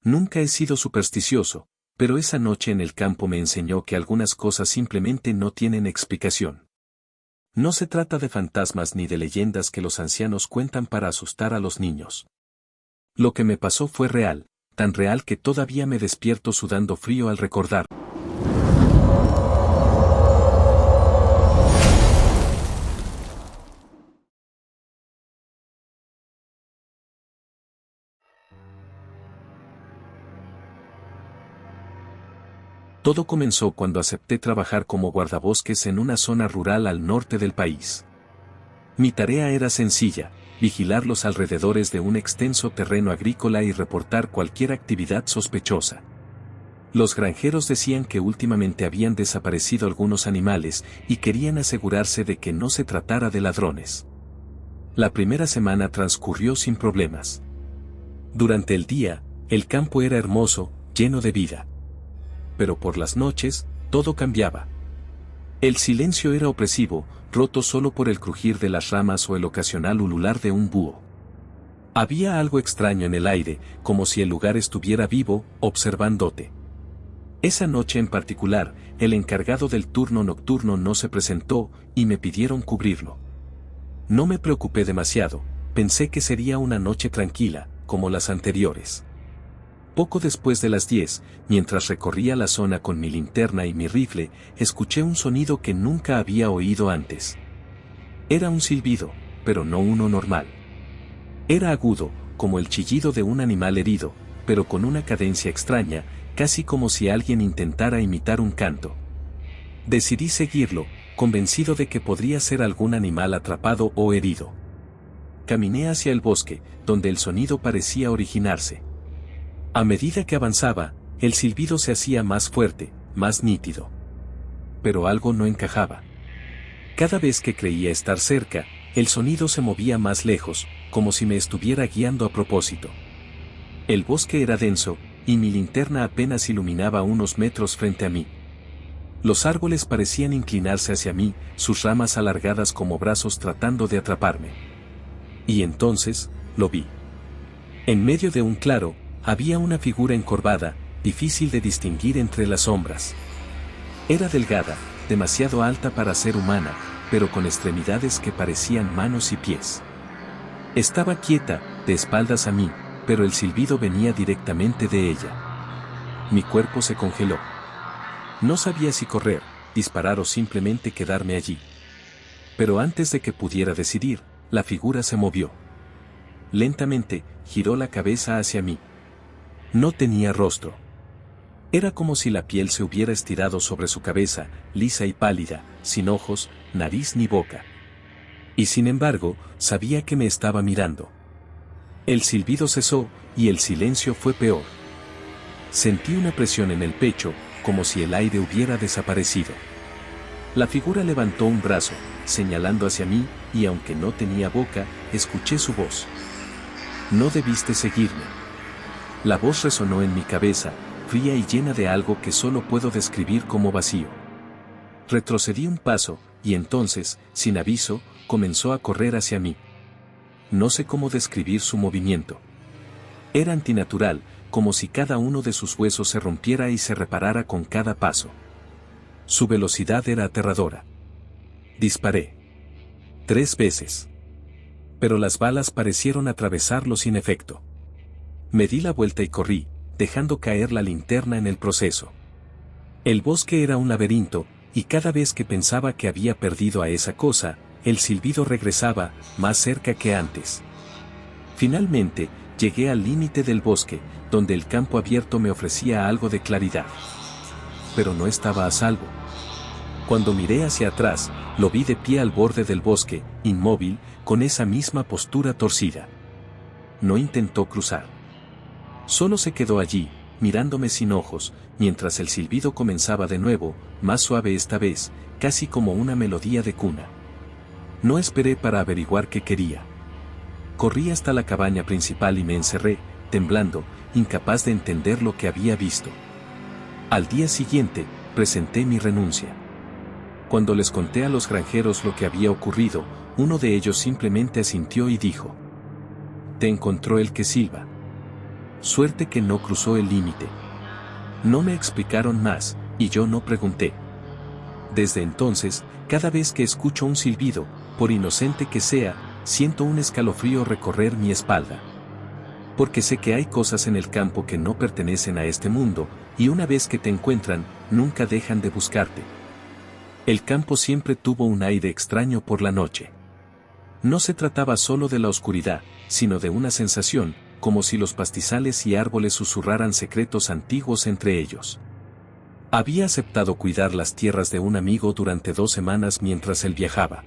Nunca he sido supersticioso, pero esa noche en el campo me enseñó que algunas cosas simplemente no tienen explicación. No se trata de fantasmas ni de leyendas que los ancianos cuentan para asustar a los niños. Lo que me pasó fue real, tan real que todavía me despierto sudando frío al recordar. Todo comenzó cuando acepté trabajar como guardabosques en una zona rural al norte del país. Mi tarea era sencilla, vigilar los alrededores de un extenso terreno agrícola y reportar cualquier actividad sospechosa. Los granjeros decían que últimamente habían desaparecido algunos animales y querían asegurarse de que no se tratara de ladrones. La primera semana transcurrió sin problemas. Durante el día, el campo era hermoso, lleno de vida. Pero por las noches, todo cambiaba. El silencio era opresivo, roto solo por el crujir de las ramas o el ocasional ulular de un búho. Había algo extraño en el aire, como si el lugar estuviera vivo, observándote. Esa noche en particular, el encargado del turno nocturno no se presentó, y me pidieron cubrirlo. No me preocupé demasiado, pensé que sería una noche tranquila, como las anteriores. Poco después de las 10, mientras recorría la zona con mi linterna y mi rifle, escuché un sonido que nunca había oído antes. Era un silbido, pero no uno normal. Era agudo, como el chillido de un animal herido, pero con una cadencia extraña, casi como si alguien intentara imitar un canto. Decidí seguirlo, convencido de que podría ser algún animal atrapado o herido. Caminé hacia el bosque, donde el sonido parecía originarse. A medida que avanzaba, el silbido se hacía más fuerte, más nítido. Pero algo no encajaba. Cada vez que creía estar cerca, el sonido se movía más lejos, como si me estuviera guiando a propósito. El bosque era denso, y mi linterna apenas iluminaba unos metros frente a mí. Los árboles parecían inclinarse hacia mí, sus ramas alargadas como brazos tratando de atraparme. Y entonces, lo vi. En medio de un claro, había una figura encorvada, difícil de distinguir entre las sombras. Era delgada, demasiado alta para ser humana, pero con extremidades que parecían manos y pies. Estaba quieta, de espaldas a mí, pero el silbido venía directamente de ella. Mi cuerpo se congeló. No sabía si correr, disparar o simplemente quedarme allí. Pero antes de que pudiera decidir, la figura se movió. Lentamente, giró la cabeza hacia mí. No tenía rostro. Era como si la piel se hubiera estirado sobre su cabeza, lisa y pálida, sin ojos, nariz ni boca. Y sin embargo, sabía que me estaba mirando. El silbido cesó, y el silencio fue peor. Sentí una presión en el pecho, como si el aire hubiera desaparecido. La figura levantó un brazo, señalando hacia mí, y aunque no tenía boca, escuché su voz. No debiste seguirme. La voz resonó en mi cabeza, fría y llena de algo que solo puedo describir como vacío. Retrocedí un paso, y entonces, sin aviso, comenzó a correr hacia mí. No sé cómo describir su movimiento. Era antinatural, como si cada uno de sus huesos se rompiera y se reparara con cada paso. Su velocidad era aterradora. Disparé 3 veces. Pero las balas parecieron atravesarlo sin efecto. Me di la vuelta y corrí, dejando caer la linterna en el proceso. El bosque era un laberinto, y cada vez que pensaba que había perdido a esa cosa, el silbido regresaba, más cerca que antes. Finalmente, llegué al límite del bosque, donde el campo abierto me ofrecía algo de claridad. Pero no estaba a salvo. Cuando miré hacia atrás, lo vi de pie al borde del bosque, inmóvil, con esa misma postura torcida. No intentó cruzar. Solo se quedó allí, mirándome sin ojos, mientras el silbido comenzaba de nuevo, más suave esta vez, casi como una melodía de cuna. No esperé para averiguar qué quería. Corrí hasta la cabaña principal y me encerré, temblando, incapaz de entender lo que había visto. Al día siguiente, presenté mi renuncia. Cuando les conté a los granjeros lo que había ocurrido, uno de ellos simplemente asintió y dijo: «Te encontró el que silba». Suerte que no cruzó el límite. No me explicaron más, y yo no pregunté. Desde entonces, cada vez que escucho un silbido, por inocente que sea, siento un escalofrío recorrer mi espalda. Porque sé que hay cosas en el campo que no pertenecen a este mundo, y una vez que te encuentran, nunca dejan de buscarte. El campo siempre tuvo un aire extraño por la noche. No se trataba solo de la oscuridad, sino de una sensación, como si los pastizales y árboles susurraran secretos antiguos entre ellos. Había aceptado cuidar las tierras de un amigo durante 2 semanas mientras él viajaba.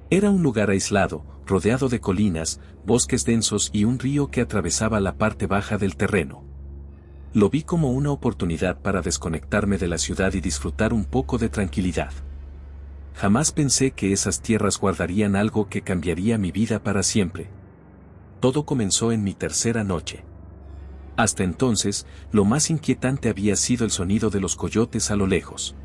Era un lugar aislado, rodeado de colinas, bosques densos y un río que atravesaba la parte baja del terreno. Lo vi como una oportunidad para desconectarme de la ciudad y disfrutar un poco de tranquilidad. Jamás pensé que esas tierras guardarían algo que cambiaría mi vida para siempre. Todo comenzó en mi tercera noche. Hasta entonces, lo más inquietante había sido el sonido de los coyotes a lo lejos.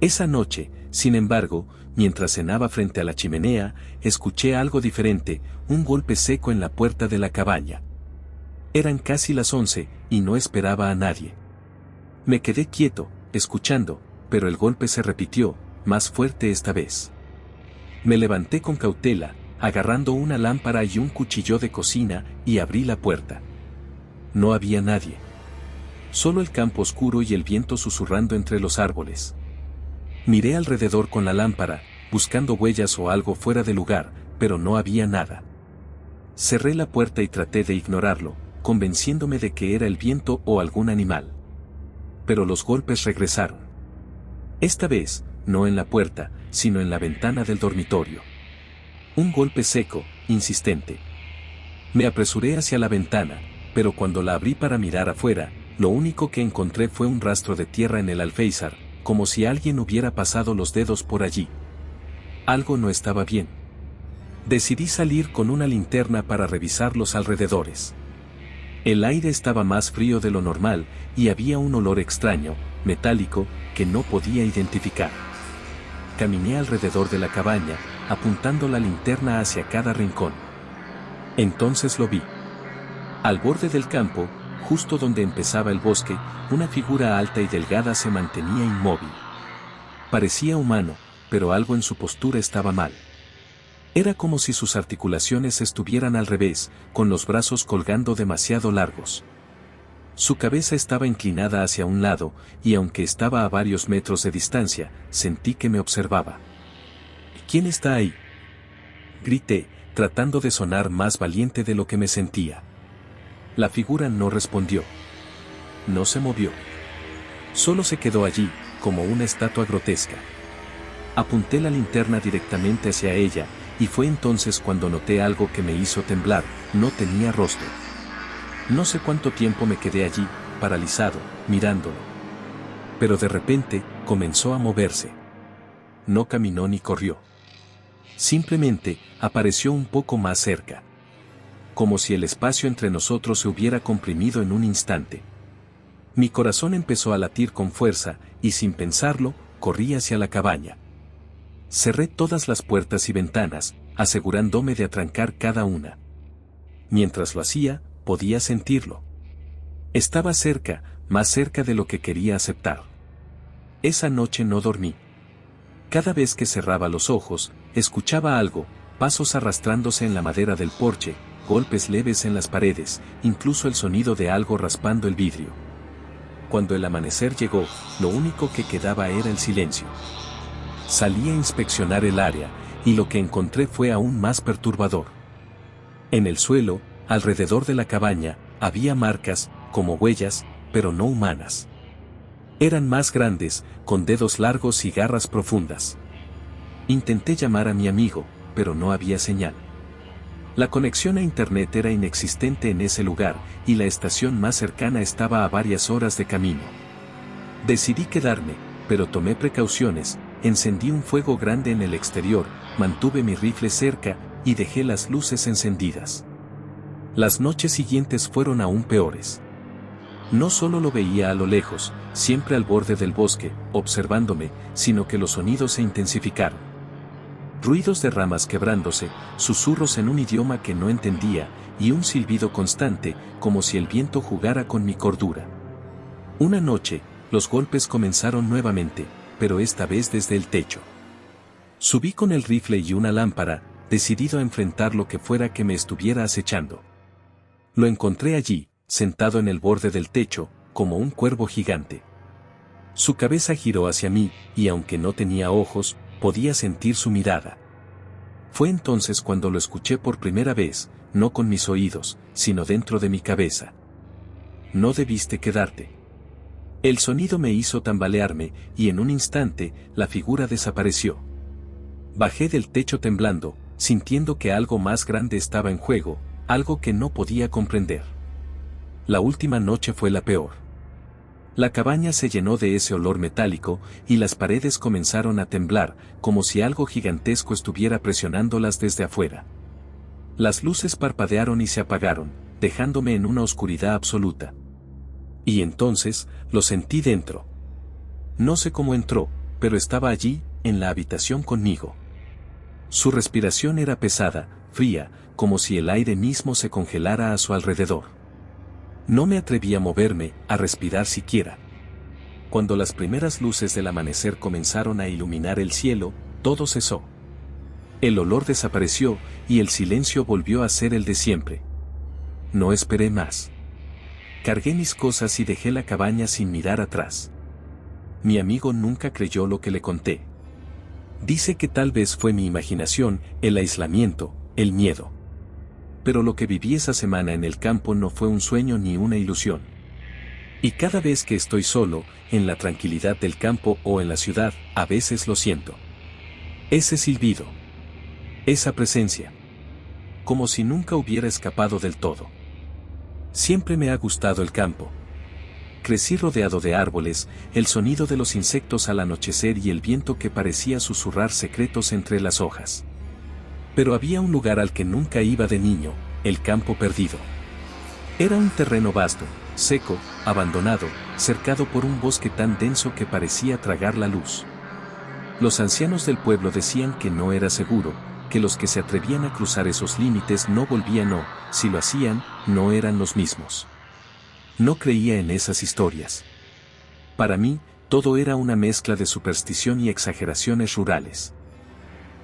Esa noche, sin embargo, mientras cenaba frente a la chimenea, escuché algo diferente, un golpe seco en la puerta de la cabaña. Eran casi las 11, y no esperaba a nadie. Me quedé quieto, escuchando, pero el golpe se repitió, más fuerte esta vez. Me levanté con cautela, agarrando una lámpara y un cuchillo de cocina, y abrí la puerta. No había nadie. Solo el campo oscuro y el viento susurrando entre los árboles. Miré alrededor con la lámpara, buscando huellas o algo fuera de lugar, pero no había nada. Cerré la puerta y traté de ignorarlo, convenciéndome de que era el viento o algún animal. Pero los golpes regresaron. Esta vez, no en la puerta, sino en la ventana del dormitorio. Un golpe seco, insistente. Me apresuré hacia la ventana, pero cuando la abrí para mirar afuera, lo único que encontré fue un rastro de tierra en el alféizar, como si alguien hubiera pasado los dedos por allí. Algo no estaba bien. Decidí salir con una linterna para revisar los alrededores. El aire estaba más frío de lo normal, y había un olor extraño, metálico, que no podía identificar. Caminé alrededor de la cabaña, apuntando la linterna hacia cada rincón. Entonces lo vi. Al borde del campo, justo donde empezaba el bosque, una figura alta y delgada se mantenía inmóvil. Parecía humano, pero algo en su postura estaba mal. Era como si sus articulaciones estuvieran al revés, con los brazos colgando demasiado largos. Su cabeza estaba inclinada hacia un lado, y aunque estaba a varios metros de distancia, sentí que me observaba. ¿Quién está ahí?, grité, tratando de sonar más valiente de lo que me sentía. La figura no respondió. No se movió. Solo se quedó allí, como una estatua grotesca. Apunté la linterna directamente hacia ella, y fue entonces cuando noté algo que me hizo temblar. No tenía rostro. No sé cuánto tiempo me quedé allí, paralizado, mirándolo. Pero de repente, comenzó a moverse. No caminó ni corrió. Simplemente, apareció un poco más cerca. Como si el espacio entre nosotros se hubiera comprimido en un instante. Mi corazón empezó a latir con fuerza, y sin pensarlo, corrí hacia la cabaña. Cerré todas las puertas y ventanas, asegurándome de atrancar cada una. Mientras lo hacía, podía sentirlo. Estaba cerca, más cerca de lo que quería aceptar. Esa noche no dormí. Cada vez que cerraba los ojos, escuchaba algo, pasos arrastrándose en la madera del porche, golpes leves en las paredes, incluso el sonido de algo raspando el vidrio. Cuando el amanecer llegó, lo único que quedaba era el silencio. Salí a inspeccionar el área, y lo que encontré fue aún más perturbador. En el suelo, alrededor de la cabaña, había marcas, como huellas, pero no humanas. Eran más grandes, con dedos largos y garras profundas. Intenté llamar a mi amigo, pero no había señal. La conexión a internet era inexistente en ese lugar, y la estación más cercana estaba a varias horas de camino. Decidí quedarme, pero tomé precauciones, encendí un fuego grande en el exterior, mantuve mi rifle cerca, y dejé las luces encendidas. Las noches siguientes fueron aún peores. No solo lo veía a lo lejos, siempre al borde del bosque, observándome, sino que los sonidos se intensificaron. Ruidos de ramas quebrándose, susurros en un idioma que no entendía, y un silbido constante, como si el viento jugara con mi cordura. Una noche, los golpes comenzaron nuevamente, pero esta vez desde el techo. Subí con el rifle y una lámpara, decidido a enfrentar lo que fuera que me estuviera acechando. Lo encontré allí, sentado en el borde del techo, como un cuervo gigante. Su cabeza giró hacia mí, y aunque no tenía ojos, podía sentir su mirada. Fue entonces cuando lo escuché por primera vez, no con mis oídos, sino dentro de mi cabeza. No debiste quedarte. El sonido me hizo tambalearme, y en un instante, la figura desapareció. Bajé del techo temblando, sintiendo que algo más grande estaba en juego, algo que no podía comprender. La última noche fue la peor. La cabaña se llenó de ese olor metálico, y las paredes comenzaron a temblar, como si algo gigantesco estuviera presionándolas desde afuera. Las luces parpadearon y se apagaron, dejándome en una oscuridad absoluta. Y entonces, lo sentí dentro. No sé cómo entró, pero estaba allí, en la habitación conmigo. Su respiración era pesada, fría, como si el aire mismo se congelara a su alrededor. No me atreví a moverme, a respirar siquiera. Cuando las primeras luces del amanecer comenzaron a iluminar el cielo, todo cesó. El olor desapareció, y el silencio volvió a ser el de siempre. No esperé más. Cargué mis cosas y dejé la cabaña sin mirar atrás. Mi amigo nunca creyó lo que le conté. Dice que tal vez fue mi imaginación, el aislamiento, el miedo. Pero lo que viví esa semana en el campo no fue un sueño ni una ilusión. Y cada vez que estoy solo, en la tranquilidad del campo o en la ciudad, a veces lo siento. Ese silbido. Esa presencia. Como si nunca hubiera escapado del todo. Siempre me ha gustado el campo. Crecí rodeado de árboles, el sonido de los insectos al anochecer y el viento que parecía susurrar secretos entre las hojas. Pero había un lugar al que nunca iba de niño, el campo perdido. Era un terreno vasto, seco, abandonado, cercado por un bosque tan denso que parecía tragar la luz. Los ancianos del pueblo decían que no era seguro, que los que se atrevían a cruzar esos límites no volvían o, si lo hacían, no eran los mismos. No creía en esas historias. Para mí, todo era una mezcla de superstición y exageraciones rurales.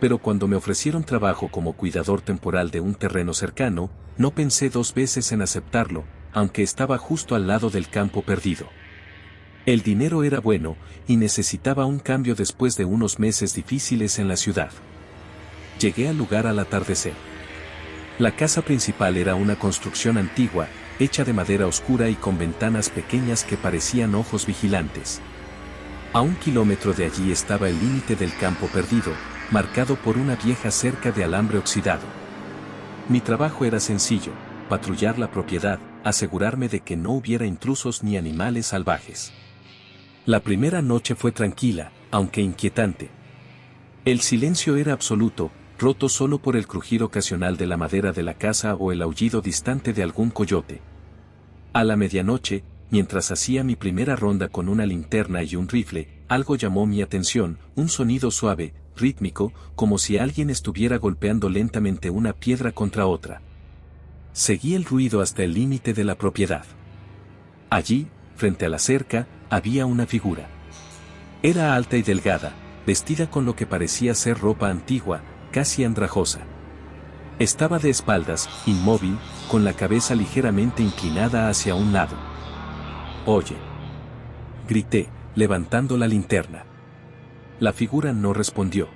Pero cuando me ofrecieron trabajo como cuidador temporal de un terreno cercano, no pensé dos veces en aceptarlo, aunque estaba justo al lado del campo perdido. El dinero era bueno, y necesitaba un cambio después de unos meses difíciles en la ciudad. Llegué al lugar al atardecer. La casa principal era una construcción antigua, hecha de madera oscura y con ventanas pequeñas que parecían ojos vigilantes. A 1 kilómetro de allí estaba el límite del campo perdido, marcado por una vieja cerca de alambre oxidado. Mi trabajo era sencillo: patrullar la propiedad, asegurarme de que no hubiera intrusos ni animales salvajes. La primera noche fue tranquila, aunque inquietante. El silencio era absoluto, roto solo por el crujir ocasional de la madera de la casa o el aullido distante de algún coyote. A la medianoche, mientras hacía mi primera ronda con una linterna y un rifle, algo llamó mi atención, un sonido suave, rítmico, como si alguien estuviera golpeando lentamente una piedra contra otra. Seguí el ruido hasta el límite de la propiedad. Allí, frente a la cerca, había una figura. Era alta y delgada, vestida con lo que parecía ser ropa antigua, casi andrajosa. Estaba de espaldas, inmóvil, con la cabeza ligeramente inclinada hacia un lado. «Oye», grité, levantando la linterna. La figura no respondió.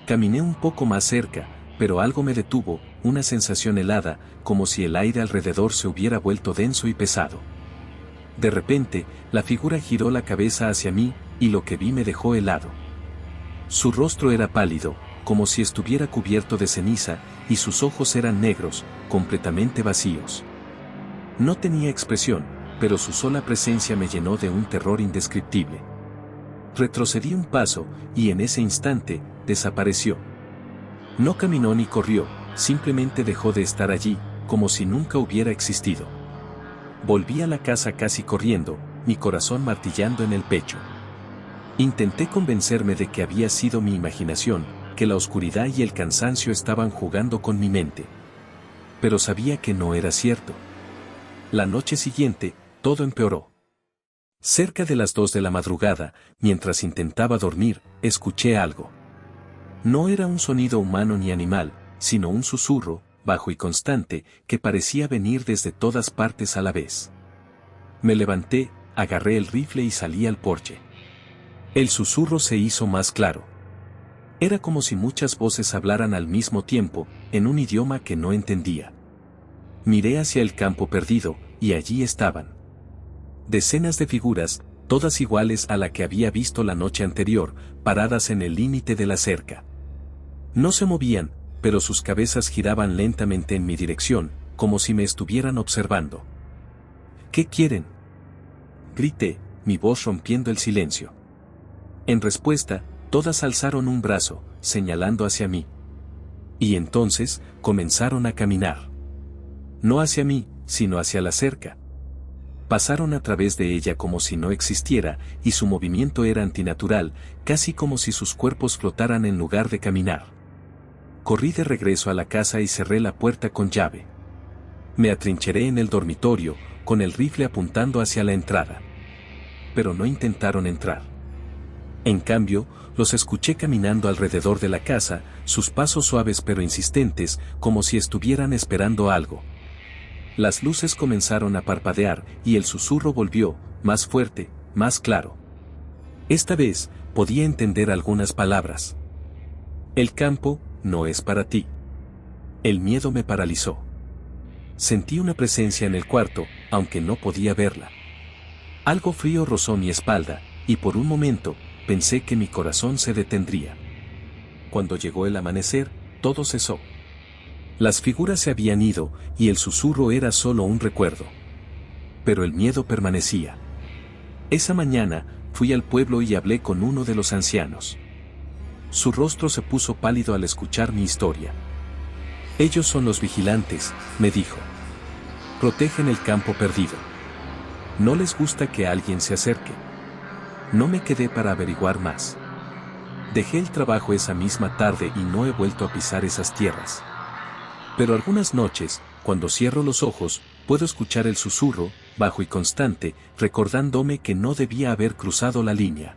Caminé un poco más cerca, pero algo me detuvo, una sensación helada, como si el aire alrededor se hubiera vuelto denso y pesado. De repente, la figura giró la cabeza hacia mí, y lo que vi me dejó helado. Su rostro era pálido, como si estuviera cubierto de ceniza, y sus ojos eran negros, completamente vacíos. No tenía expresión, pero su sola presencia me llenó de un terror indescriptible. Retrocedí un paso, y en ese instante, desapareció. No caminó ni corrió, simplemente dejó de estar allí, como si nunca hubiera existido. Volví a la casa casi corriendo, mi corazón martillando en el pecho. Intenté convencerme de que había sido mi imaginación, que la oscuridad y el cansancio estaban jugando con mi mente. Pero sabía que no era cierto. La noche siguiente, todo empeoró. Cerca de las 2 de la madrugada, mientras intentaba dormir, escuché algo. No era un sonido humano ni animal, sino un susurro, bajo y constante, que parecía venir desde todas partes a la vez. Me levanté, agarré el rifle y salí al porche. El susurro se hizo más claro. Era como si muchas voces hablaran al mismo tiempo, en un idioma que no entendía. Miré hacia el campo perdido, y allí estaban. Decenas de figuras, todas iguales a la que había visto la noche anterior, paradas en el límite de la cerca. No se movían, pero sus cabezas giraban lentamente en mi dirección, como si me estuvieran observando. ¿Qué quieren?, grité, mi voz rompiendo el silencio. En respuesta, todas alzaron un brazo, señalando hacia mí. Y entonces, comenzaron a caminar. No hacia mí, sino hacia la cerca. Pasaron a través de ella como si no existiera, y su movimiento era antinatural, casi como si sus cuerpos flotaran en lugar de caminar. Corrí de regreso a la casa y cerré la puerta con llave. Me atrincheré en el dormitorio, con el rifle apuntando hacia la entrada. Pero no intentaron entrar. En cambio, los escuché caminando alrededor de la casa, sus pasos suaves pero insistentes, como si estuvieran esperando algo. Las luces comenzaron a parpadear, y el susurro volvió, más fuerte, más claro. Esta vez, podía entender algunas palabras. El campo, no es para ti. El miedo me paralizó. Sentí una presencia en el cuarto, aunque no podía verla. Algo frío rozó mi espalda, y por un momento, pensé que mi corazón se detendría. Cuando llegó el amanecer, todo cesó. Las figuras se habían ido, y el susurro era solo un recuerdo. Pero el miedo permanecía. Esa mañana, fui al pueblo y hablé con uno de los ancianos. Su rostro se puso pálido al escuchar mi historia. Ellos son los vigilantes, me dijo. Protegen el campo perdido. No les gusta que alguien se acerque. No me quedé para averiguar más. Dejé el trabajo esa misma tarde y no he vuelto a pisar esas tierras. Pero algunas noches, cuando cierro los ojos, puedo escuchar el susurro, bajo y constante, recordándome que no debía haber cruzado la línea.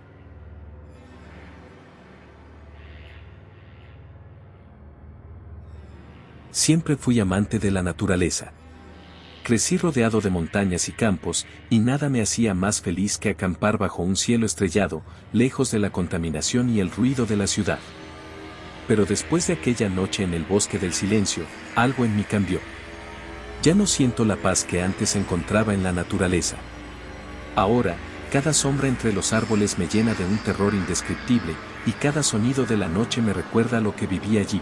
Siempre fui amante de la naturaleza. Crecí rodeado de montañas y campos, y nada me hacía más feliz que acampar bajo un cielo estrellado, lejos de la contaminación y el ruido de la ciudad. Pero después de aquella noche en el bosque del silencio, algo en mí cambió. Ya no siento la paz que antes encontraba en la naturaleza. Ahora, cada sombra entre los árboles me llena de un terror indescriptible, y cada sonido de la noche me recuerda lo que viví allí.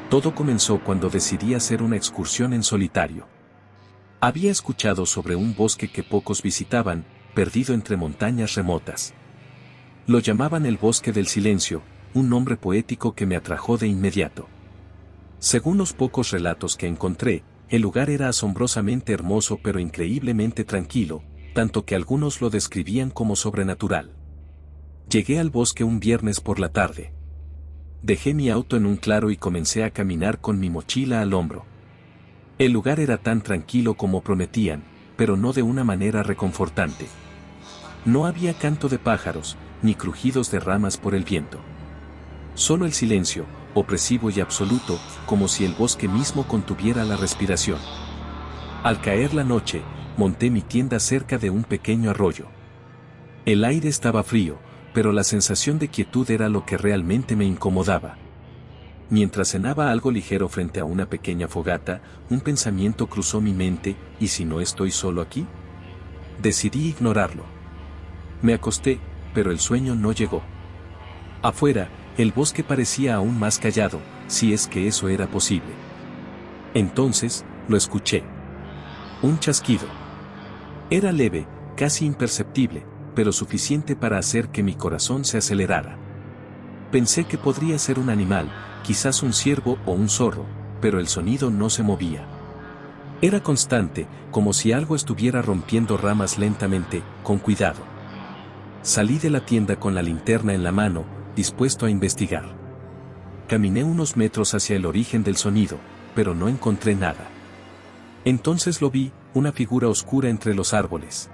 Todo comenzó cuando decidí hacer una excursión en solitario. Había escuchado sobre un bosque que pocos visitaban, perdido entre montañas remotas. Lo llamaban el Bosque del Silencio, un nombre poético que me atrajo de inmediato. Según los pocos relatos que encontré, el lugar era asombrosamente hermoso pero increíblemente tranquilo, tanto que algunos lo describían como sobrenatural. Llegué al bosque un viernes por la tarde. Dejé mi auto en un claro y comencé a caminar con mi mochila al hombro. El lugar era tan tranquilo como prometían, pero no de una manera reconfortante. No había canto de pájaros, ni crujidos de ramas por el viento. Solo el silencio, opresivo y absoluto, como si el bosque mismo contuviera la respiración. Al caer la noche, monté mi tienda cerca de un pequeño arroyo. El aire estaba frío, pero la sensación de quietud era lo que realmente me incomodaba. Mientras cenaba algo ligero frente a una pequeña fogata, un pensamiento cruzó mi mente: ¿y si no estoy solo aquí? Decidí ignorarlo. Me acosté, pero el sueño no llegó. Afuera, el bosque parecía aún más callado, si es que eso era posible. Entonces, lo escuché. Un chasquido. Era leve, casi imperceptible, pero suficiente para hacer que mi corazón se acelerara. Pensé que podría ser un animal, quizás un ciervo o un zorro, pero el sonido no se movía. Era constante, como si algo estuviera rompiendo ramas lentamente, con cuidado. Salí de la tienda con la linterna en la mano, dispuesto a investigar. Caminé unos metros hacia el origen del sonido, pero no encontré nada. Entonces lo vi, una figura oscura entre los árboles.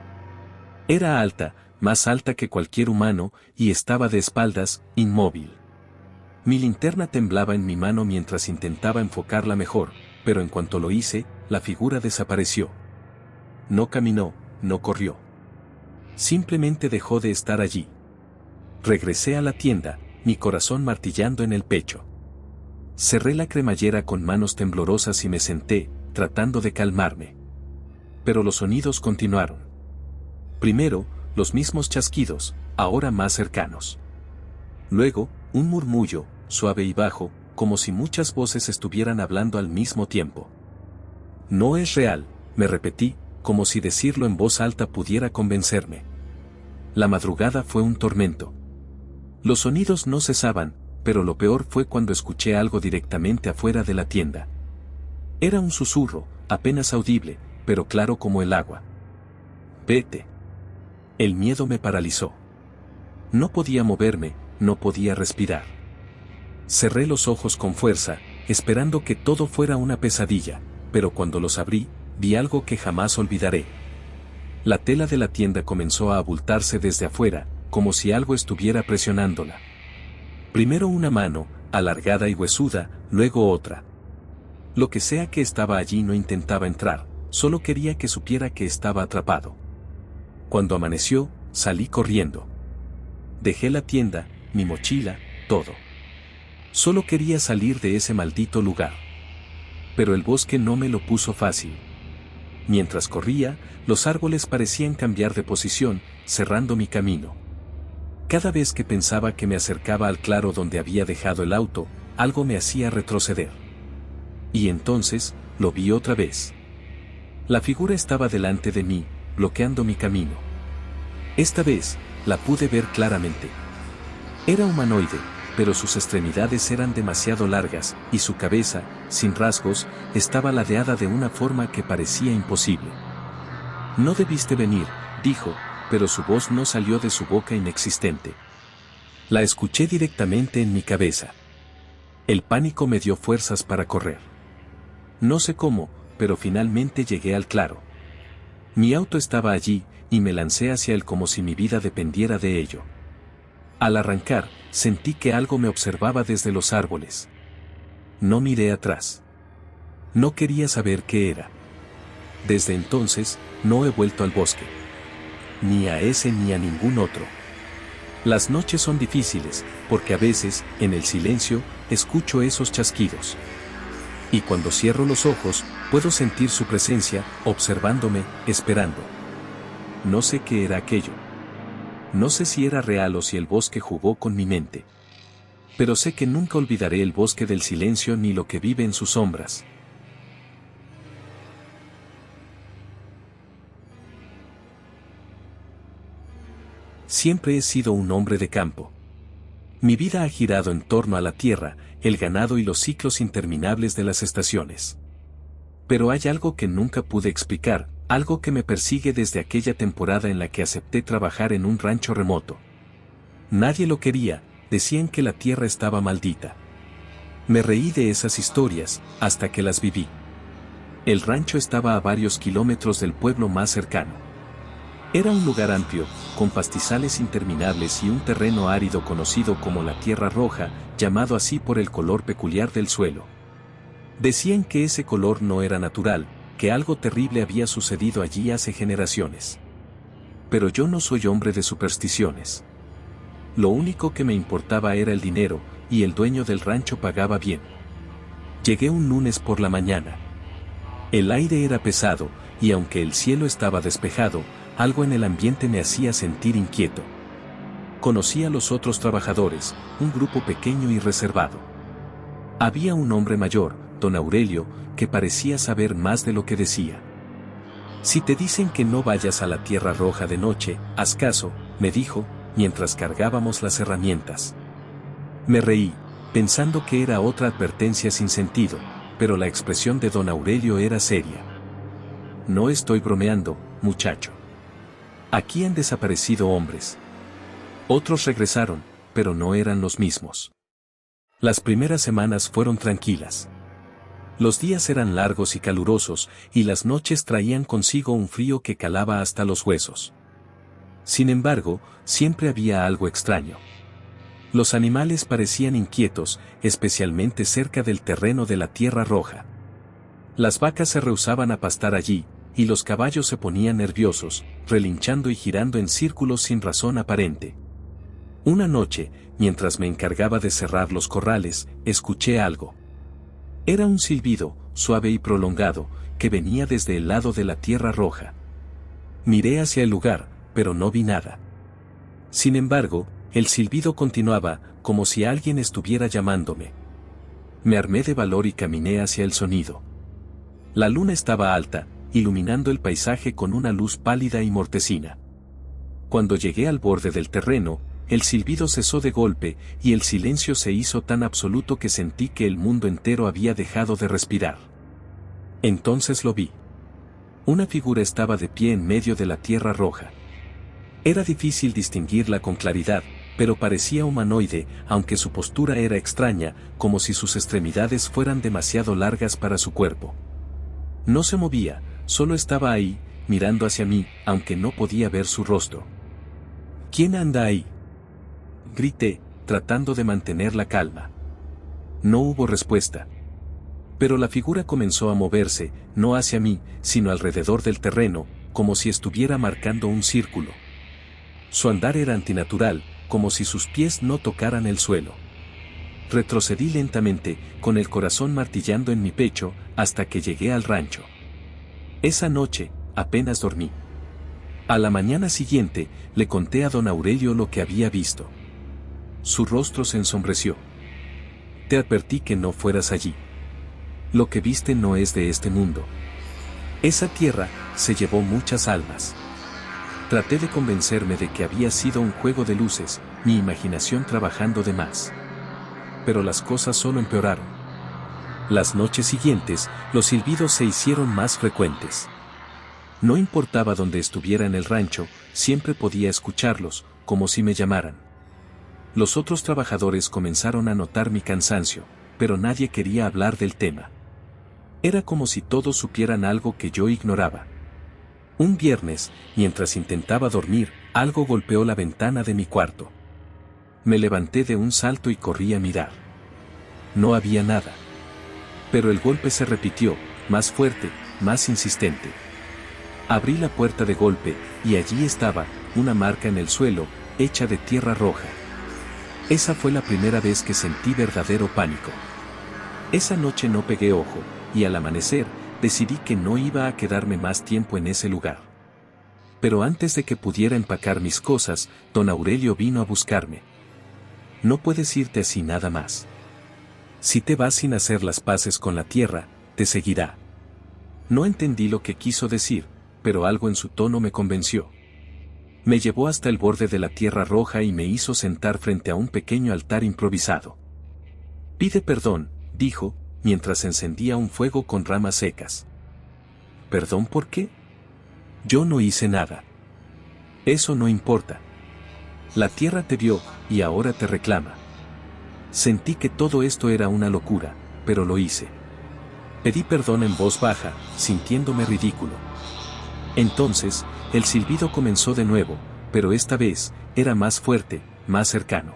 Era alta, más alta que cualquier humano, y estaba de espaldas, inmóvil. Mi linterna temblaba en mi mano mientras intentaba enfocarla mejor, pero en cuanto lo hice, la figura desapareció. No caminó, no corrió. Simplemente dejó de estar allí. Regresé a la tienda, mi corazón martillando en el pecho. Cerré la cremallera con manos temblorosas y me senté, tratando de calmarme. Pero los sonidos continuaron. Primero, los mismos chasquidos, ahora más cercanos. Luego, un murmullo, suave y bajo, como si muchas voces estuvieran hablando al mismo tiempo. No es real, me repetí, como si decirlo en voz alta pudiera convencerme. La madrugada fue un tormento. Los sonidos no cesaban, pero lo peor fue cuando escuché algo directamente afuera de la tienda. Era un susurro, apenas audible, pero claro como el agua. Vete. El miedo me paralizó. No podía moverme, no podía respirar. Cerré los ojos con fuerza, esperando que todo fuera una pesadilla, pero cuando los abrí, vi algo que jamás olvidaré. La tela de la tienda comenzó a abultarse desde afuera, como si algo estuviera presionándola. Primero una mano, alargada y huesuda, luego otra. Lo que sea que estaba allí no intentaba entrar, solo quería que supiera que estaba atrapado. Cuando amaneció, salí corriendo. Dejé la tienda, mi mochila, todo. Solo quería salir de ese maldito lugar. Pero el bosque no me lo puso fácil. Mientras corría, los árboles parecían cambiar de posición, cerrando mi camino. Cada vez que pensaba que me acercaba al claro donde había dejado el auto, algo me hacía retroceder. Y entonces, lo vi otra vez. La figura estaba delante de mí, bloqueando mi camino. Esta vez, la pude ver claramente. Era humanoide, pero sus extremidades eran demasiado largas, y su cabeza, sin rasgos, estaba ladeada de una forma que parecía imposible. No debiste venir, dijo, pero su voz no salió de su boca inexistente. La escuché directamente en mi cabeza. El pánico me dio fuerzas para correr. No sé cómo, pero finalmente llegué al claro. Mi auto estaba allí, y me lancé hacia él como si mi vida dependiera de ello. Al arrancar, sentí que algo me observaba desde los árboles. No miré atrás. No quería saber qué era. Desde entonces, no he vuelto al bosque. Ni a ese ni a ningún otro. Las noches son difíciles, porque a veces, en el silencio, escucho esos chasquidos. Y cuando cierro los ojos, puedo sentir su presencia, observándome, esperando. No sé qué era aquello. No sé si era real o si el bosque jugó con mi mente. Pero sé que nunca olvidaré el bosque del silencio ni lo que vive en sus sombras. Siempre he sido un hombre de campo. Mi vida ha girado en torno a la tierra, el ganado y los ciclos interminables de las estaciones. Pero hay algo que nunca pude explicar, algo que me persigue desde aquella temporada en la que acepté trabajar en un rancho remoto. Nadie lo quería, decían que la tierra estaba maldita. Me reí de esas historias, hasta que las viví. El rancho estaba a varios kilómetros del pueblo más cercano. Era un lugar amplio, con pastizales interminables y un terreno árido conocido como la Tierra Roja, llamado así por el color peculiar del suelo. Decían que ese color no era natural, que algo terrible había sucedido allí hace generaciones. Pero yo no soy hombre de supersticiones. Lo único que me importaba era el dinero, y el dueño del rancho pagaba bien. Llegué un lunes por la mañana. El aire era pesado, y aunque el cielo estaba despejado, algo en el ambiente me hacía sentir inquieto. Conocí a los otros trabajadores, un grupo pequeño y reservado. Había un hombre mayor, don Aurelio, que parecía saber más de lo que decía. Si te dicen que no vayas a la Tierra Roja de noche, haz caso, me dijo, mientras cargábamos las herramientas. Me reí, pensando que era otra advertencia sin sentido, pero la expresión de don Aurelio era seria. No estoy bromeando, muchacho. Aquí han desaparecido hombres. Otros regresaron, pero no eran los mismos. Las primeras semanas fueron tranquilas. Los días eran largos y calurosos, y las noches traían consigo un frío que calaba hasta los huesos. Sin embargo, siempre había algo extraño. Los animales parecían inquietos, especialmente cerca del terreno de la Tierra Roja. Las vacas se rehusaban a pastar allí, y los caballos se ponían nerviosos, relinchando y girando en círculos sin razón aparente. Una noche, mientras me encargaba de cerrar los corrales, escuché algo. Era un silbido, suave y prolongado, que venía desde el lado de la Tierra Roja. Miré hacia el lugar, pero no vi nada. Sin embargo, el silbido continuaba, como si alguien estuviera llamándome. Me armé de valor y caminé hacia el sonido. La luna estaba alta, iluminando el paisaje con una luz pálida y mortecina. Cuando llegué al borde del terreno, el silbido cesó de golpe, y el silencio se hizo tan absoluto que sentí que el mundo entero había dejado de respirar. Entonces lo vi. Una figura estaba de pie en medio de la Tierra Roja. Era difícil distinguirla con claridad, pero parecía humanoide, aunque su postura era extraña, como si sus extremidades fueran demasiado largas para su cuerpo. No se movía, solo estaba ahí, mirando hacia mí, aunque no podía ver su rostro. ¿Quién anda ahí?, grité, tratando de mantener la calma. No hubo respuesta. Pero la figura comenzó a moverse, no hacia mí, sino alrededor del terreno, como si estuviera marcando un círculo. Su andar era antinatural, como si sus pies no tocaran el suelo. Retrocedí lentamente, con el corazón martillando en mi pecho, hasta que llegué al rancho. Esa noche, apenas dormí. A la mañana siguiente, le conté a don Aurelio lo que había visto. Su rostro se ensombreció. Te advertí que no fueras allí. Lo que viste no es de este mundo. Esa tierra se llevó muchas almas. Traté de convencerme de que había sido un juego de luces, mi imaginación trabajando de más. Pero las cosas solo empeoraron. Las noches siguientes, los silbidos se hicieron más frecuentes. No importaba dónde estuviera en el rancho, siempre podía escucharlos, como si me llamaran. Los otros trabajadores comenzaron a notar mi cansancio, pero nadie quería hablar del tema. Era como si todos supieran algo que yo ignoraba. Un viernes, mientras intentaba dormir, algo golpeó la ventana de mi cuarto. Me levanté de un salto y corrí a mirar. No había nada. Pero el golpe se repitió, más fuerte, más insistente. Abrí la puerta de golpe, y allí estaba, una marca en el suelo, hecha de tierra roja. Esa fue la primera vez que sentí verdadero pánico. Esa noche no pegué ojo, y al amanecer, decidí que no iba a quedarme más tiempo en ese lugar. Pero antes de que pudiera empacar mis cosas, don Aurelio vino a buscarme. No puedes irte así nada más. Si te vas sin hacer las paces con la tierra, te seguirá. No entendí lo que quiso decir, pero algo en su tono me convenció. Me llevó hasta el borde de la Tierra Roja y me hizo sentar frente a un pequeño altar improvisado. Pide perdón, dijo, mientras encendía un fuego con ramas secas. ¿Perdón por qué? Yo no hice nada. Eso no importa. La tierra te vio, y ahora te reclama. Sentí que todo esto era una locura, pero lo hice. Pedí perdón en voz baja, sintiéndome ridículo. Entonces, el silbido comenzó de nuevo, pero esta vez, era más fuerte, más cercano.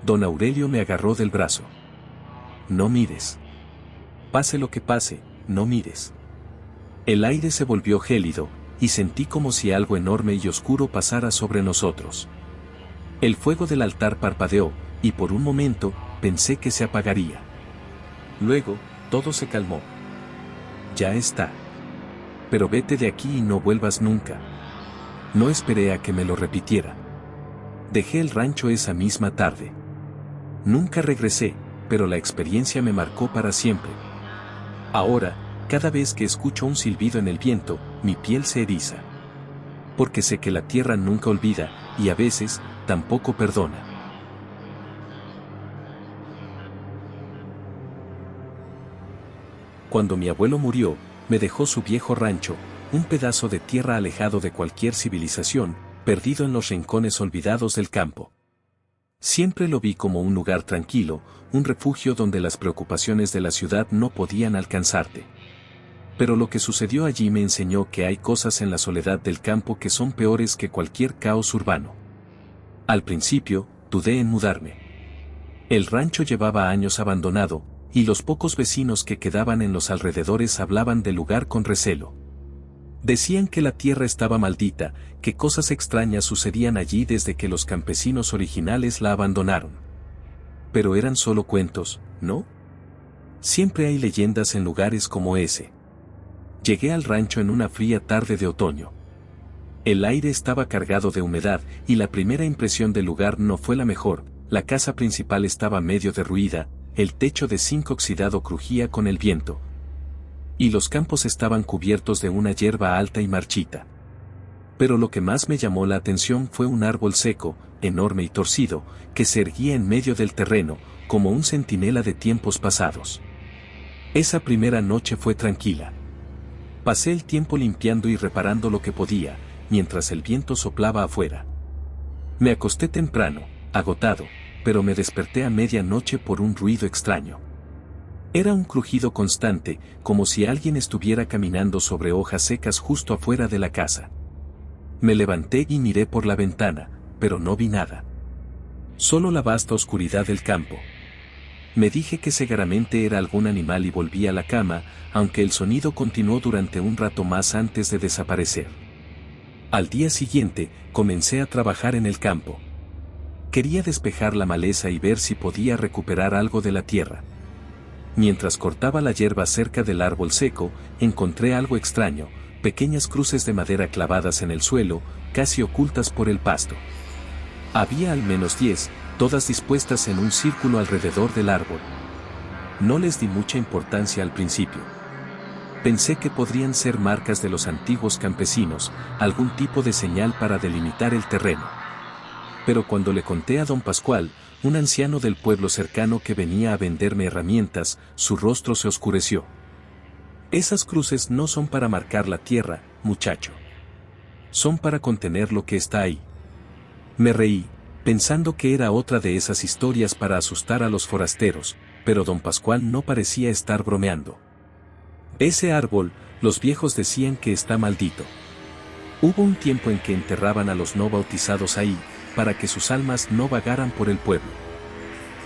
Don Aurelio me agarró del brazo. No mires. Pase lo que pase, no mires. El aire se volvió gélido, y sentí como si algo enorme y oscuro pasara sobre nosotros. El fuego del altar parpadeó, y por un momento, pensé que se apagaría. Luego, todo se calmó. Ya está. Pero vete de aquí y no vuelvas nunca. No esperé a que me lo repitiera. Dejé el rancho esa misma tarde. Nunca regresé, pero la experiencia me marcó para siempre. Ahora, cada vez que escucho un silbido en el viento, mi piel se eriza. Porque sé que la tierra nunca olvida, y a veces, tampoco perdona. Cuando mi abuelo murió, me dejó su viejo rancho, un pedazo de tierra alejado de cualquier civilización, perdido en los rincones olvidados del campo. Siempre lo vi como un lugar tranquilo, un refugio donde las preocupaciones de la ciudad no podían alcanzarte. Pero lo que sucedió allí me enseñó que hay cosas en la soledad del campo que son peores que cualquier caos urbano. Al principio, dudé en mudarme. El rancho llevaba años abandonado, y los pocos vecinos que quedaban en los alrededores hablaban del lugar con recelo. Decían que la tierra estaba maldita, que cosas extrañas sucedían allí desde que los campesinos originales la abandonaron. Pero eran solo cuentos, ¿no? Siempre hay leyendas en lugares como ese. Llegué al rancho en una fría tarde de otoño. El aire estaba cargado de humedad y la primera impresión del lugar no fue la mejor. La casa principal estaba medio derruida, el techo de zinc oxidado crujía con el viento, y los campos estaban cubiertos de una hierba alta y marchita. Pero lo que más me llamó la atención fue un árbol seco, enorme y torcido, que se erguía en medio del terreno, como un centinela de tiempos pasados. Esa primera noche fue tranquila. Pasé el tiempo limpiando y reparando lo que podía, mientras el viento soplaba afuera. Me acosté temprano, agotado, pero me desperté a medianoche por un ruido extraño. Era un crujido constante, como si alguien estuviera caminando sobre hojas secas justo afuera de la casa. Me levanté y miré por la ventana, pero no vi nada. Solo la vasta oscuridad del campo. Me dije que seguramente era algún animal y volví a la cama, aunque el sonido continuó durante un rato más antes de desaparecer. Al día siguiente, comencé a trabajar en el campo. Quería despejar la maleza y ver si podía recuperar algo de la tierra. Mientras cortaba la hierba cerca del árbol seco, encontré algo extraño, pequeñas cruces de madera clavadas en el suelo, casi ocultas por el pasto. Había al menos 10, todas dispuestas en un círculo alrededor del árbol. No les di mucha importancia al principio. Pensé que podrían ser marcas de los antiguos campesinos, algún tipo de señal para delimitar el terreno. Pero cuando le conté a don Pascual, un anciano del pueblo cercano que venía a venderme herramientas, su rostro se oscureció. Esas cruces no son para marcar la tierra, muchacho. Son para contener lo que está ahí. Me reí, pensando que era otra de esas historias para asustar a los forasteros, pero don Pascual no parecía estar bromeando. Ese árbol, los viejos decían que está maldito. Hubo un tiempo en que enterraban a los no bautizados ahí, para que sus almas no vagaran por el pueblo.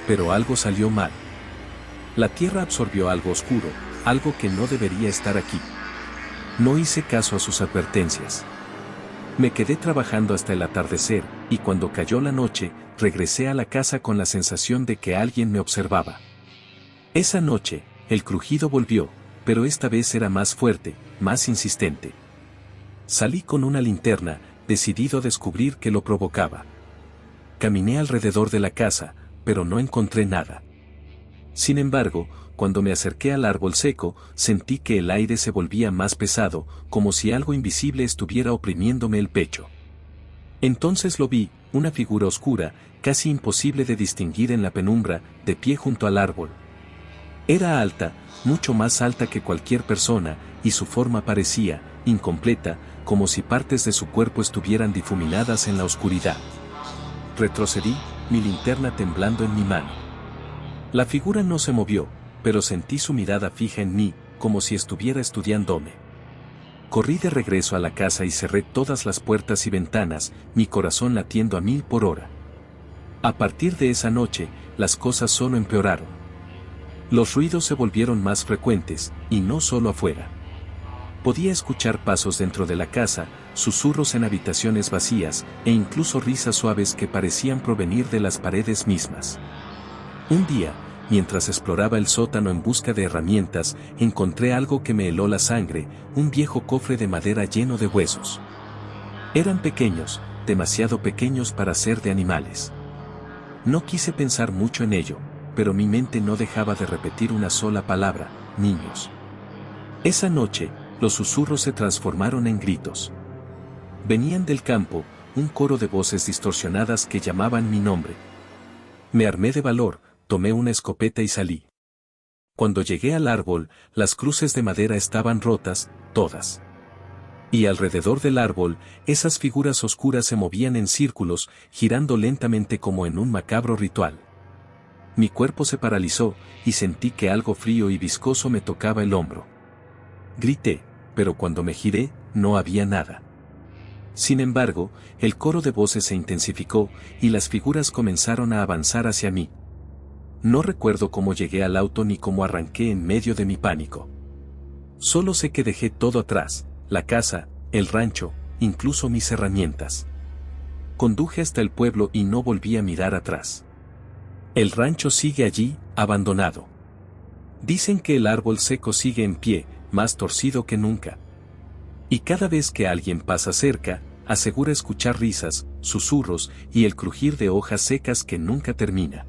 Pero algo salió mal. La tierra absorbió algo oscuro, algo que no debería estar aquí. No hice caso a sus advertencias. Me quedé trabajando hasta el atardecer, y cuando cayó la noche, regresé a la casa con la sensación de que alguien me observaba. Esa noche, el crujido volvió, pero esta vez era más fuerte, más insistente. Salí con una linterna, decidido a descubrir qué lo provocaba. Caminé alrededor de la casa, pero no encontré nada. Sin embargo, cuando me acerqué al árbol seco, sentí que el aire se volvía más pesado, como si algo invisible estuviera oprimiéndome el pecho. Entonces lo vi, una figura oscura, casi imposible de distinguir en la penumbra, de pie junto al árbol. Era alta, mucho más alta que cualquier persona, y su forma parecía, incompleta, como si partes de su cuerpo estuvieran difuminadas en la oscuridad. Retrocedí, mi linterna temblando en mi mano. La figura no se movió, pero sentí su mirada fija en mí, como si estuviera estudiándome. Corrí de regreso a la casa y cerré todas las puertas y ventanas, mi corazón latiendo a 1000 por hora. A partir de esa noche, las cosas solo empeoraron. Los ruidos se volvieron más frecuentes, y no solo afuera. Podía escuchar pasos dentro de la casa, susurros en habitaciones vacías, e incluso risas suaves que parecían provenir de las paredes mismas. Un día, mientras exploraba el sótano en busca de herramientas, encontré algo que me heló la sangre, un viejo cofre de madera lleno de huesos. Eran pequeños, demasiado pequeños para ser de animales. No quise pensar mucho en ello, pero mi mente no dejaba de repetir una sola palabra: niños. Esa noche, los susurros se transformaron en gritos. Venían del campo, un coro de voces distorsionadas que llamaban mi nombre. Me armé de valor, tomé una escopeta y salí. Cuando llegué al árbol, las cruces de madera estaban rotas, todas. Y alrededor del árbol, esas figuras oscuras se movían en círculos, girando lentamente como en un macabro ritual. Mi cuerpo se paralizó, y sentí que algo frío y viscoso me tocaba el hombro. Grité, pero cuando me giré, no había nada. Sin embargo, el coro de voces se intensificó, y las figuras comenzaron a avanzar hacia mí. No recuerdo cómo llegué al auto ni cómo arranqué en medio de mi pánico. Solo sé que dejé todo atrás, la casa, el rancho, incluso mis herramientas. Conduje hasta el pueblo y no volví a mirar atrás. El rancho sigue allí, abandonado. Dicen que el árbol seco sigue en pie, más torcido que nunca. Y cada vez que alguien pasa cerca, asegura escuchar risas, susurros y el crujir de hojas secas que nunca termina.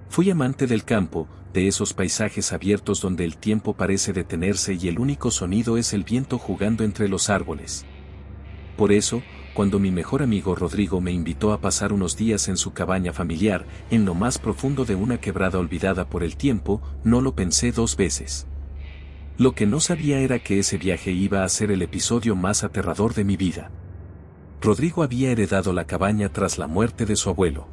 Fui amante del campo, de esos paisajes abiertos donde el tiempo parece detenerse y el único sonido es el viento jugando entre los árboles. Por eso, cuando mi mejor amigo Rodrigo me invitó a pasar unos días en su cabaña familiar, en lo más profundo de una quebrada olvidada por el tiempo, no lo pensé dos veces. Lo que no sabía era que ese viaje iba a ser el episodio más aterrador de mi vida. Rodrigo había heredado la cabaña tras la muerte de su abuelo.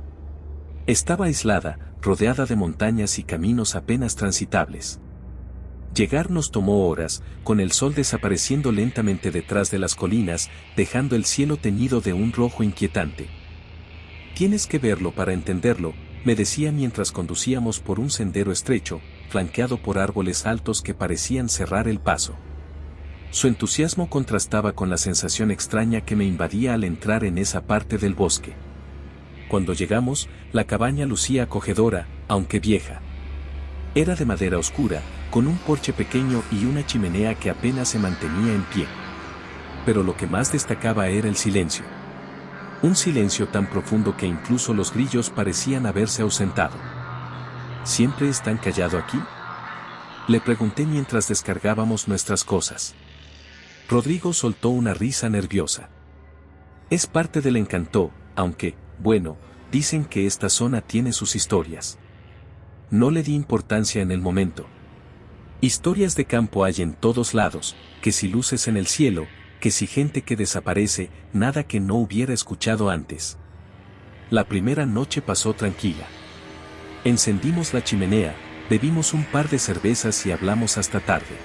Estaba aislada, rodeada de montañas y caminos apenas transitables. Llegar nos tomó horas, con el sol desapareciendo lentamente detrás de las colinas, dejando el cielo teñido de un rojo inquietante. Tienes que verlo para entenderlo, me decía mientras conducíamos por un sendero estrecho, flanqueado por árboles altos que parecían cerrar el paso. Su entusiasmo contrastaba con la sensación extraña que me invadía al entrar en esa parte del bosque. Cuando llegamos, la cabaña lucía acogedora, aunque vieja. Era de madera oscura, con un porche pequeño y una chimenea que apenas se mantenía en pie. Pero lo que más destacaba era el silencio. Un silencio tan profundo que incluso los grillos parecían haberse ausentado. ¿Siempre es tan callado aquí?, le pregunté mientras descargábamos nuestras cosas. Rodrigo soltó una risa nerviosa. Es parte del encanto, aunque, bueno, dicen que esta zona tiene sus historias. No le di importancia en el momento. Historias de campo hay en todos lados, que si luces en el cielo, que si gente que desaparece, nada que no hubiera escuchado antes. La primera noche pasó tranquila. Encendimos la chimenea, bebimos un par de cervezas y hablamos hasta tarde.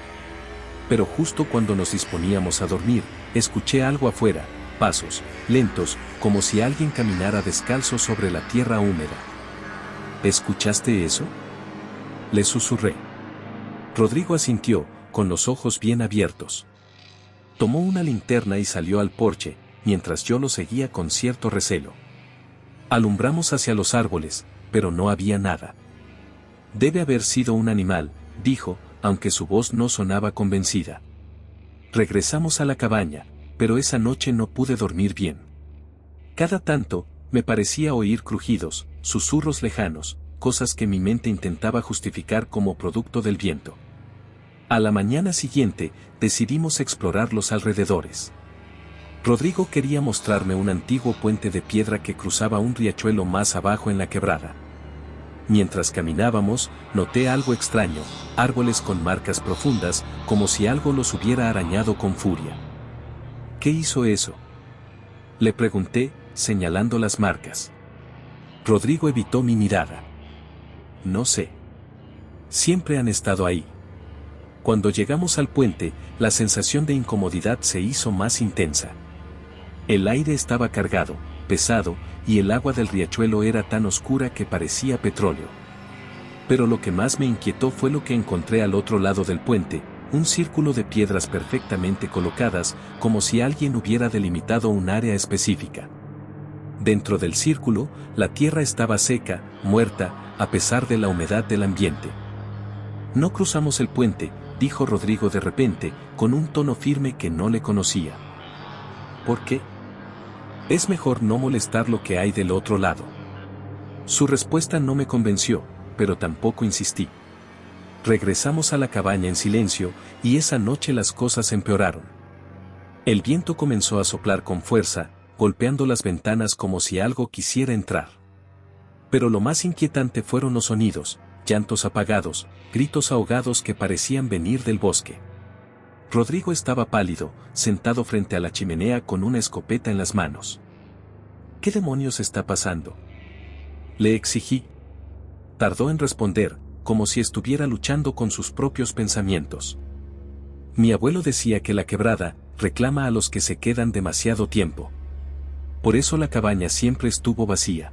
Pero justo cuando nos disponíamos a dormir, escuché algo afuera, pasos, lentos, como si alguien caminara descalzo sobre la tierra húmeda. ¿Escuchaste eso?, le susurré. Rodrigo asintió, con los ojos bien abiertos. Tomó una linterna y salió al porche, mientras yo lo seguía con cierto recelo. Alumbramos hacia los árboles, pero no había nada. Debe haber sido un animal, dijo, aunque su voz no sonaba convencida. Regresamos a la cabaña, pero esa noche no pude dormir bien. Cada tanto, me parecía oír crujidos, susurros lejanos, cosas que mi mente intentaba justificar como producto del viento. A la mañana siguiente, decidimos explorar los alrededores. Rodrigo quería mostrarme un antiguo puente de piedra que cruzaba un riachuelo más abajo en la quebrada. Mientras caminábamos, noté algo extraño, árboles con marcas profundas, como si algo los hubiera arañado con furia. ¿Qué hizo eso?, le pregunté, señalando las marcas. Rodrigo evitó mi mirada. No sé. Siempre han estado ahí. Cuando llegamos al puente, la sensación de incomodidad se hizo más intensa. El aire estaba cargado, pesado, y el agua del riachuelo era tan oscura que parecía petróleo. Pero lo que más me inquietó fue lo que encontré al otro lado del puente, un círculo de piedras perfectamente colocadas, como si alguien hubiera delimitado un área específica. Dentro del círculo, la tierra estaba seca, muerta, a pesar de la humedad del ambiente. No cruzamos el puente, dijo Rodrigo de repente, con un tono firme que no le conocía. ¿Por qué? Es mejor no molestar lo que hay del otro lado. Su respuesta no me convenció, pero tampoco insistí. Regresamos a la cabaña en silencio, y esa noche las cosas empeoraron. El viento comenzó a soplar con fuerza, golpeando las ventanas como si algo quisiera entrar. Pero lo más inquietante fueron los sonidos, llantos apagados, gritos ahogados que parecían venir del bosque. Rodrigo estaba pálido, sentado frente a la chimenea con una escopeta en las manos. ¿Qué demonios está pasando?, le exigí. Tardó en responder, como si estuviera luchando con sus propios pensamientos. Mi abuelo decía que la quebrada reclama a los que se quedan demasiado tiempo. Por eso la cabaña siempre estuvo vacía.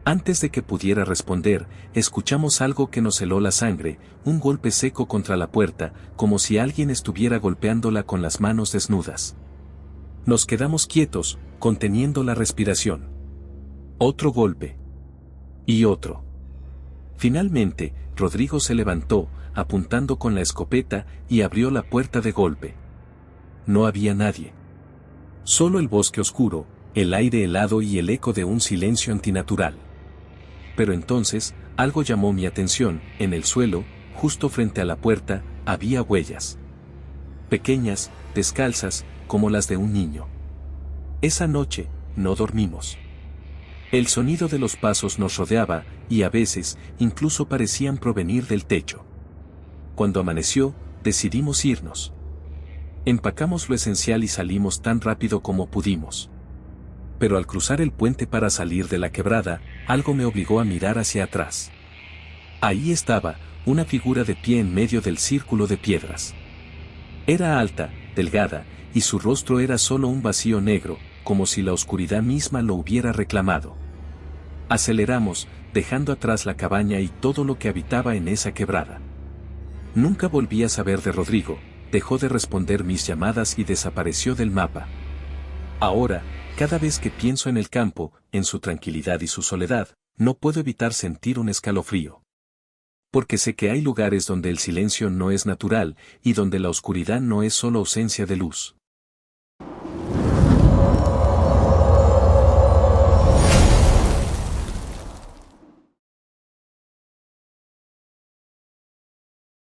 Antes de que pudiera responder, escuchamos algo que nos heló la sangre, un golpe seco contra la puerta, como si alguien estuviera golpeándola con las manos desnudas. Nos quedamos quietos, conteniendo la respiración. Otro golpe. Y otro. Finalmente, Rodrigo se levantó, apuntando con la escopeta, y abrió la puerta de golpe. No había nadie. Solo el bosque oscuro, el aire helado y el eco de un silencio antinatural. Pero entonces, algo llamó mi atención. En el suelo, justo frente a la puerta, había huellas. Pequeñas, descalzas, como las de un niño. Esa noche, no dormimos. El sonido de los pasos nos rodeaba, y a veces, incluso parecían provenir del techo. Cuando amaneció, decidimos irnos. Empacamos lo esencial y salimos tan rápido como pudimos. Pero al cruzar el puente para salir de la quebrada, algo me obligó a mirar hacia atrás. Ahí estaba, una figura de pie en medio del círculo de piedras. Era alta, delgada, y su rostro era solo un vacío negro, como si la oscuridad misma lo hubiera reclamado. Aceleramos, dejando atrás la cabaña y todo lo que habitaba en esa quebrada. Nunca volví a saber de Rodrigo, dejó de responder mis llamadas y desapareció del mapa. Ahora, cada vez que pienso en el campo, en su tranquilidad y su soledad, no puedo evitar sentir un escalofrío. Porque sé que hay lugares donde el silencio no es natural, y donde la oscuridad no es solo ausencia de luz.